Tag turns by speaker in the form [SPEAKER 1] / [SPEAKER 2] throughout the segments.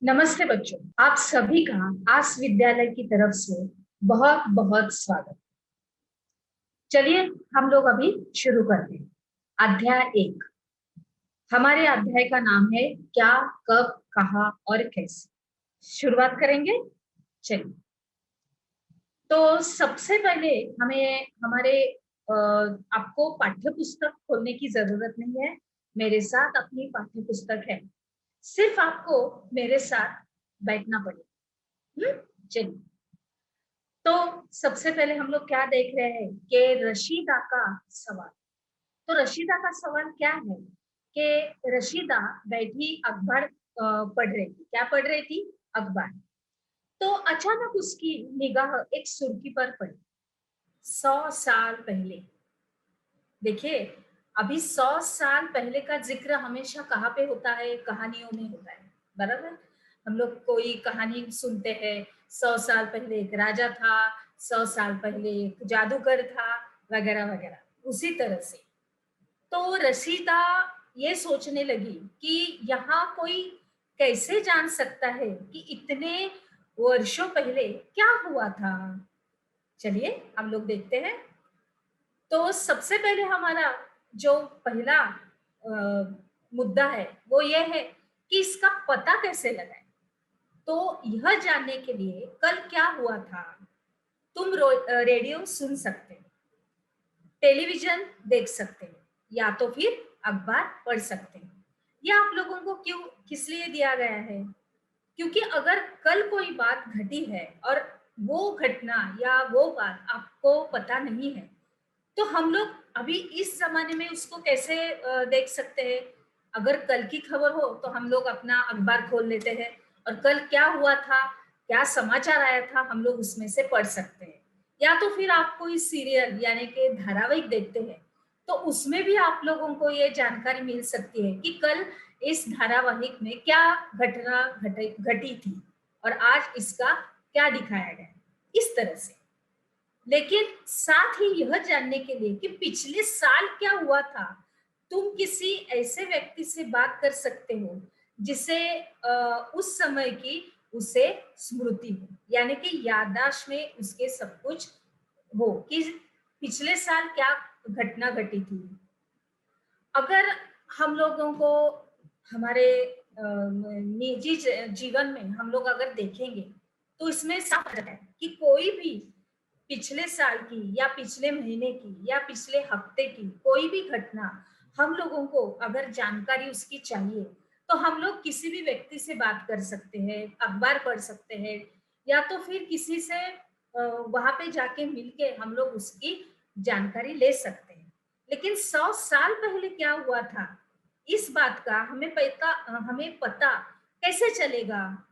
[SPEAKER 1] नमस्ते बच्चों, आप सभी का आस विद्यालय की तरफ से बहुत बहुत स्वागत। चलिए हम लोग अभी शुरू करते हैं। अध्याय 1। हमारे अध्याय का नाम है क्या, कब, कहाँ और कैसे। शुरुआत करेंगे। चलिए, तो सबसे पहले हमें हमारे आपको पाठ्य पुस्तक खोलने की जरूरत नहीं है। मेरे साथ अपनी पाठ्य पुस्तक है, सिर्फ आपको मेरे साथ बैठना पड़ेगा। चलिए, तो सबसे पहले हम लोग क्या देख रहे हैं कि रशीदा का सवाल। तो रशीदा का सवाल क्या है कि रशीदा बैठी अखबार पढ़ रही थी। क्या पढ़ रही थी? अखबार। तो अचानक उसकी निगाह एक सुर्खी पर पड़ी। 100 साल पहले। देखिए, अभी 100 साल पहले का जिक्र हमेशा कहाँ पे होता है? कहानियों में होता है, बराबर। हम लोग कोई कहानी सुनते हैं, 100 साल पहले एक राजा था, 100 साल पहले एक जादूगर था, वगैरह वगैरह। उसी तरह से तो रशीदा ये सोचने लगी कि यहाँ कोई कैसे जान सकता है कि इतने वर्षों पहले क्या हुआ था। चलिए हम लोग देखते हैं। तो सबसे पहले हमारा जो पहला मुद्दा है वो ये है कि इसका पता कैसे लगाएं। तो यह जानने के लिए कल क्या हुआ था, तुम रेडियो सुन सकते हो, टेलीविजन देख सकते हो, या तो फिर अखबार पढ़ सकते हो। यह आप लोगों को क्यों, किस लिए दिया गया है? क्योंकि अगर कल कोई बात घटी है और वो घटना या वो बात आपको पता नहीं है, तो हम लोग अभी इस जमाने में उसको कैसे देख सकते हैं? अगर कल की खबर हो तो हम लोग अपना अखबार खोल लेते हैं और कल क्या हुआ था, क्या समाचार आया था, हम लोग उसमें से पढ़ सकते हैं। या तो फिर आप कोई सीरियल यानी कि धारावाहिक देखते हैं, तो उसमें भी आप लोगों को ये जानकारी मिल सकती है कि कल इस धारावाहिक में क्या घटना घटी थी और आज इसका क्या दिखाया गया, इस तरह से। लेकिन साथ ही यह जानने के लिए कि पिछले साल क्या हुआ था, तुम किसी ऐसे व्यक्ति से बात कर सकते हो जिसे उस समय की उसे स्मृति हो, यानी कि याददाश्त में उसके सब कुछ हो कि पिछले साल क्या घटना घटी थी। अगर हम लोगों को हमारे निजी जीवन में हम लोग अगर देखेंगे, तो इसमें साफ है कि कोई भी पिछले साल की या पिछले महीने की या पिछले हफ्ते की कोई भी घटना हम लोगों को अगर जानकारी उसकी चाहिए, तो हम लोग किसी भी व्यक्ति से बात कर सकते हैं, अखबार पढ़ सकते हैं, या तो फिर किसी से वहां पे जाके मिलके हम लोग उसकी जानकारी ले सकते हैं। लेकिन 100 साल पहले क्या हुआ था, इस बात का हमें पता कैसे चलेगा?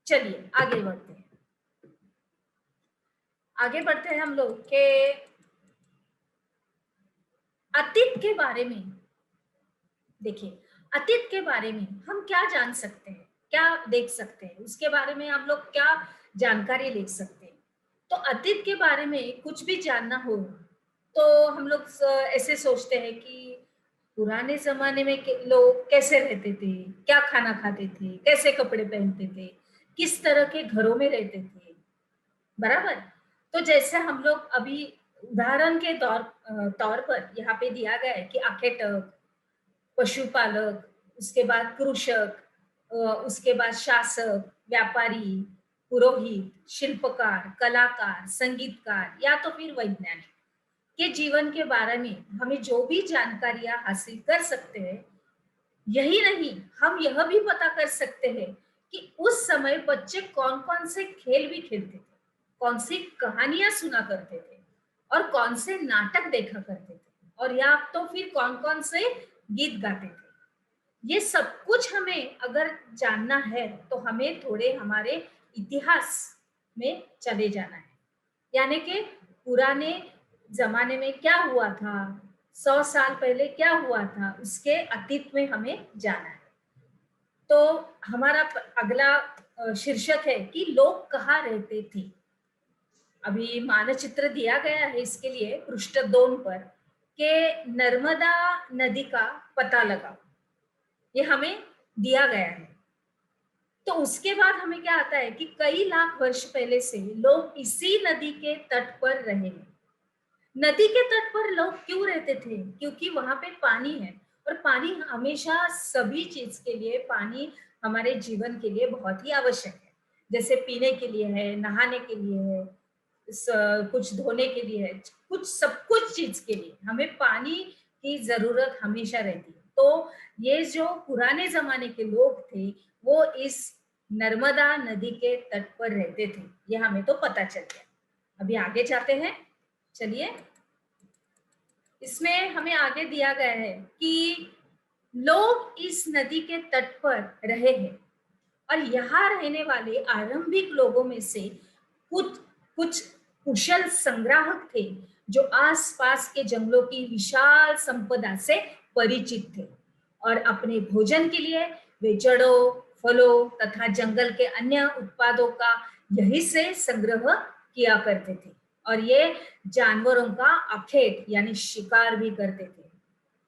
[SPEAKER 1] चलिए आगे बढ़ते हैं। आगे बढ़ते हैं हम लोग के अतीत के बारे में। देखिए, अतीत के बारे में हम क्या जान सकते हैं, क्या देख सकते हैं, उसके बारे में हम लोग क्या जानकारी ले सकते हैं। तो अतीत के बारे में कुछ भी जानना हो तो हम लोग ऐसे सोचते हैं कि पुराने जमाने में लोग कैसे रहते थे, क्या खाना खाते थे, कैसे कपड़े पहनते थे, किस तरह के घरों में रहते थे, बराबर। तो जैसे हम लोग अभी उदाहरण के तौर पर यहाँ पे दिया गया है कि आखेटक, पशुपालक, उसके बाद कृषक, उसके बाद शासक, व्यापारी, पुरोहित, शिल्पकार, कलाकार, संगीतकार, या तो फिर वैज्ञानिक के जीवन के बारे में हमें जो भी जानकारियां हासिल कर सकते हैं। यही नहीं, हम यह भी पता कर सकते हैं कि उस समय बच्चे कौन कौन से खेल भी खेलते थे, कौन सी कहानियां सुना करते थे, और कौन से नाटक देखा करते थे, और या तो फिर कौन कौन से गीत गाते थे। ये सब कुछ हमें अगर जानना है तो हमें थोड़े हमारे इतिहास में चले जाना है, यानी कि पुराने जमाने में क्या हुआ था, 100 साल पहले क्या हुआ था, उसके अतीत में हमें जाना है। तो हमारा अगला शीर्षक है कि लोग कहाँ रहते थे। अभी मानचित्र दिया गया है इसके लिए पृष्ठ 2 पर के नर्मदा नदी का पता लगाओ, ये हमें दिया गया है। तो उसके बाद हमें क्या आता है कि कई लाख वर्ष पहले से लोग इसी नदी के तट पर रहे हैं। नदी के तट पर लोग क्यों रहते थे? क्योंकि वहां पे पानी है, और पानी हमेशा सभी चीज के लिए, पानी हमारे जीवन के लिए बहुत ही आवश्यक है। जैसे पीने के लिए है, नहाने के लिए है, कुछ धोने के लिए है, कुछ सब कुछ चीज के लिए हमें पानी की जरूरत हमेशा रहती है। तो ये जो पुराने जमाने के लोग थे, वो इस नर्मदा नदी के तट पर रहते थे, ये हमें तो पता चल गया। अभी आगे जाते हैं, चलिए। इसमें हमें आगे दिया गया है कि लोग इस नदी के तट पर रहे हैं, और यहाँ रहने वाले आरंभिक लोगों में से कुछ कुछ कुशल संग्राहक थे, जो आसपास के जंगलों की विशाल संपदा से परिचित थे, और अपने भोजन के लिए वे जड़ों, फलों तथा जंगल के अन्य उत्पादों का यहीं से संग्रह किया करते थे, और ये जानवरों का अखेट यानी शिकार भी करते थे।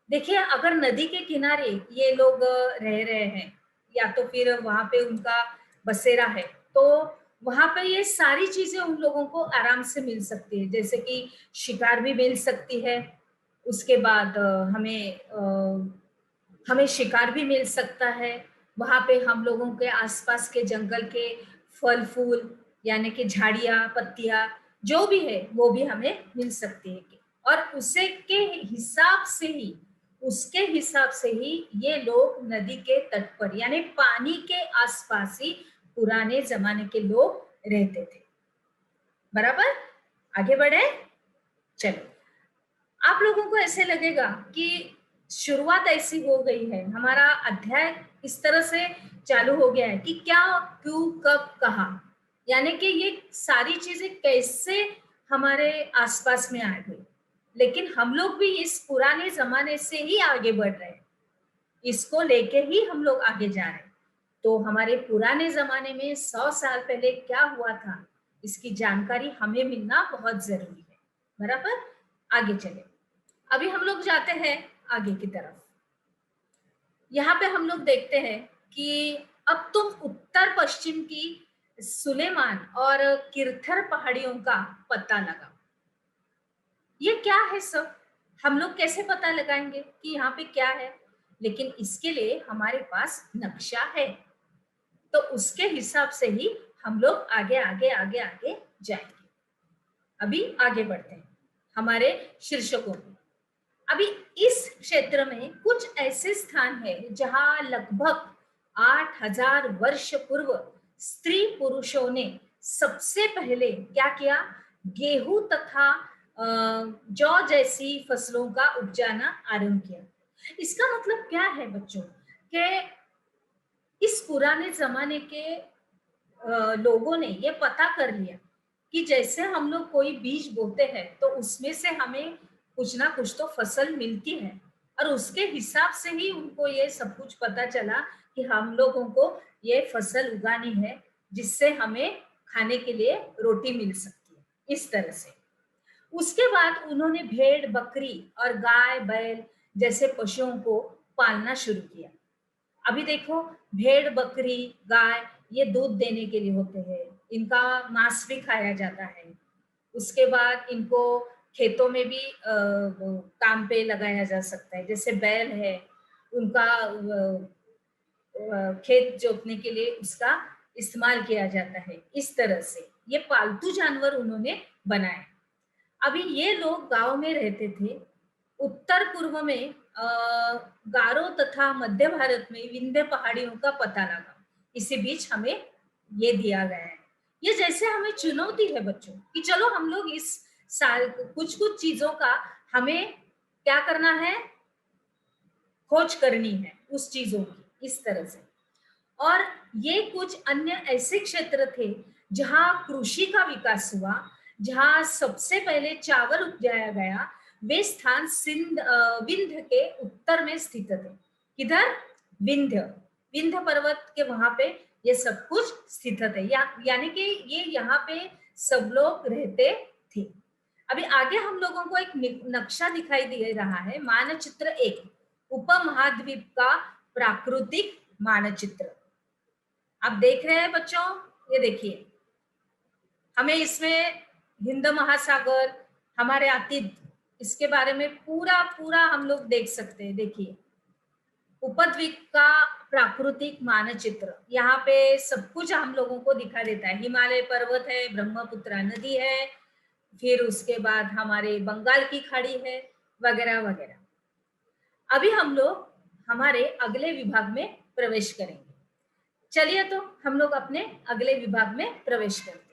[SPEAKER 1] देखिए, अगर नदी के किनारे ये लोग रह रहे हैं, या तो फिर वहां पे उनका बसेरा है, तो वहां पे ये सारी चीजें उन लोगों को आराम से मिल सकती है। जैसे कि शिकार भी मिल सकती है, उसके बाद हमें शिकार भी मिल सकता है। वहां पे हम लोगों के आसपास के जंगल के फल फूल, यानी कि झाड़ियां, पत्तियां जो भी है वो भी हमें मिल सकती है। और उसे के हिसाब से ही, उसके हिसाब से ही ये लोग नदी के तट पर यानी पानी के आसपास ही पुराने जमाने के लोग रहते थे। बराबर, आगे बढ़े। चलो, आप लोगों को ऐसे लगेगा कि शुरुआत ऐसी हो गई है, हमारा अध्याय इस तरह से चालू हो गया है कि क्या, क्यों, कब, कहा, यानी कि ये सारी चीजें कैसे हमारे आसपास में आ गई। लेकिन हम लोग भी इस पुराने जमाने से ही आगे बढ़ रहे हैं, इसको लेके ही हम लोग आगे जा रहे हैं। तो हमारे पुराने जमाने में 100 साल पहले क्या हुआ था, इसकी जानकारी हमें मिलना बहुत जरूरी है। बराबर, आगे चले। अभी हम लोग जाते हैं आगे की तरफ। यहाँ पे हम लोग देखते हैं कि अब तुम उत्तर पश्चिम की सुलेमान और किरथर पहाड़ियों का पता लगाओ। ये क्या है सब? हम लोग कैसे पता लगाएंगे कि यहाँ पे क्या है? लेकिन इसके लिए हमारे पास नक्शा है, तो उसके हिसाब से ही हम लोग आगे आगे आगे आगे जाएंगे। अभी आगे बढ़ते हैं हमारे शीर्षकों में। अभी इस क्षेत्र में कुछ ऐसे स्थान हैं जहां लगभग 8,000 वर्ष पूर्व स्त्री पुरुषों ने सबसे पहले क्या किया, गेहूं तथा जौ जैसी फसलों का उपजाना आरंभ किया। इसका मतलब क्या है बच्चों, कि इस पुराने जमाने के लोगों ने ये पता कर लिया कि जैसे हम लोग कोई बीज बोते हैं, तो उसमें से हमें कुछ ना कुछ तो फसल मिलती है, और उसके हिसाब से ही उनको ये सब कुछ पता चला कि हम लोगों को ये फसल उगानी है, जिससे हमें खाने के लिए रोटी मिल सकती है, इस तरह से। उसके बाद उन्होंने भेड़, बकरी और गाय, बैल जैसे पशुओं को पालना शुरू किया। अभी देखो, भेड़, बकरी, गाय ये दूध देने के लिए होते हैं, इनका मांस भी खाया जाता है। उसके बाद इनको खेतों में भी काम पे लगाया जा सकता है। जैसे बैल है, उनका खेत जोतने के लिए उसका इस्तेमाल किया जाता है। इस तरह से ये पालतू जानवर उन्होंने बनाए। अभी ये लोग गांव में रहते थे। उत्तर पूर्व में गारो तथा मध्य भारत में विंध्य पहाड़ियों का पता लगा। इसी बीच हमें ये दिया गया है। ये जैसे हमें चुनौती है बच्चों कि चलो हम लोग इस साल कुछ कुछ चीजों का हमें क्या करना है, खोज करनी है उस चीजों की, इस तरह से। और ये कुछ अन्य ऐसे क्षेत्र थे जहां कृषि का विकास हुआ, जहां सबसे पहले चावल उपजाया गया। वे स्थान विंध्य के उत्तर में स्थित थे। किधर? विंध्य, विंध्य पर्वत के वहां पे ये सब कुछ स्थित है, यानी कि ये यहाँ पे सब लोग रहते थे। अभी आगे हम लोगों को एक नक्शा दिखाई दे रहा है, मानचित्र 1, उपमहाद्वीप का प्राकृतिक मानचित्र। आप देख रहे हैं बच्चों, ये देखिए, हमें इसमें हिंद महासागर, हमारे अतीत, इसके बारे में पूरा पूरा हम लोग देख सकते हैं। देखिए, उपद्वीप का प्राकृतिक मानचित्र, यहाँ पे सब कुछ हम लोगों को दिखा देता है। हिमालय पर्वत है, ब्रह्मपुत्र नदी है, फिर उसके बाद हमारे बंगाल की खाड़ी है, वगैरह वगैरह। अभी हम लोग हमारे अगले विभाग में प्रवेश करेंगे। चलिए तो हम लोग अपने अगले विभाग में प्रवेश करें।